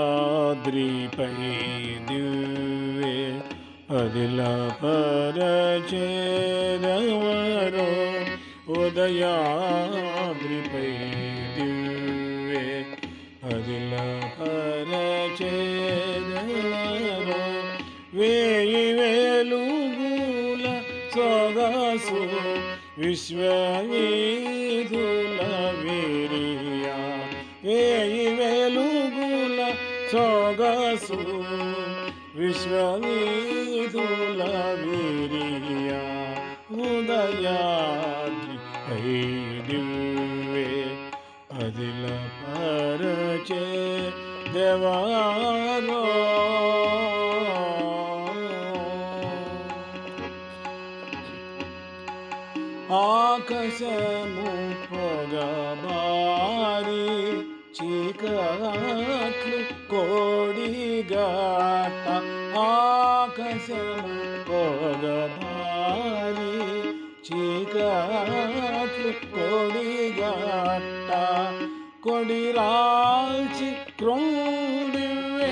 ఉదయాద్రిపై దివ్వే అదిలపరచెదెవరో ఉదయాద్రిపై దివ్వే అదిలపరచెదెవరో వేయి వెలుగుల సొగసు విశ్వవీధుల విరియా వేయి వెలుగుల సొగసు విశ్వవీధుల విరియా ఉదయాద్రి దివ్వే అదిలపరచెదెవరో ఆకాశము పొగబారి చీకట్లు కోడిగాట ఆకాశము పొగబారి చీకట్లు కోడిగాట కొడిరాల్చి క్రొండివే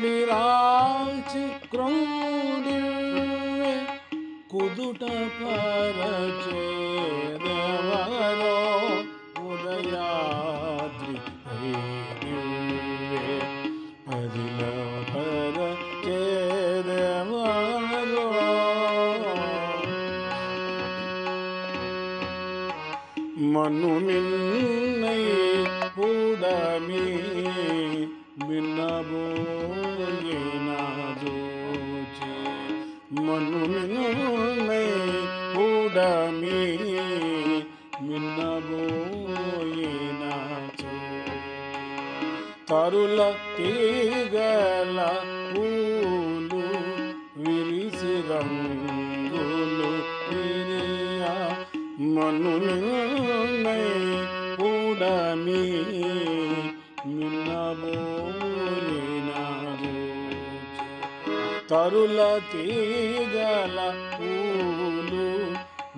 కొడిరాల్చి క్రొండివే కుదుట పరచెదెవరో ఉదయాద్రి దివ్వే అదిలపరచెదెవరో మను మిన్నై ఉడమి మిన్నబోయినా జోచి మను మిన్నై ఉడమి మిన్నబోయినా జోచి తరుల తీగల పూలు విరిసి రంగులు విరియా మను మిన్నై ఉడమి మిన్నబోయినా జోచి తరుల తీగల పూలు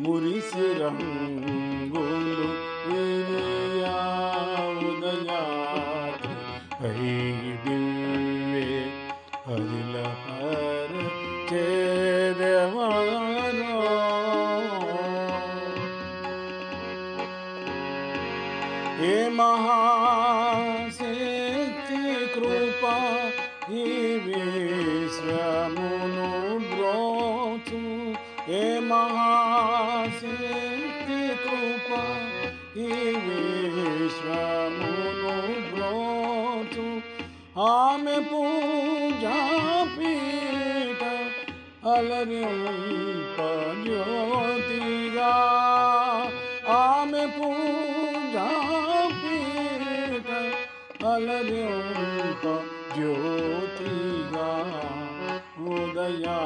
మురిసి రంగులు విరియా ఉదయాద్రి దివ్వే అదిలపరచెదెవరో ఏ మహాశక్తి కృపా ఈ విశ్వమును బ్రోచు ఏ మహాశక్తి కృపా ఈ విశ్వమును బ్రోచు ఆమె పూజాపీఠ అలరింప జ్యోతిగా ఆమె పూజాపీఠ అలరింప జ్యోతిగా ఉదయా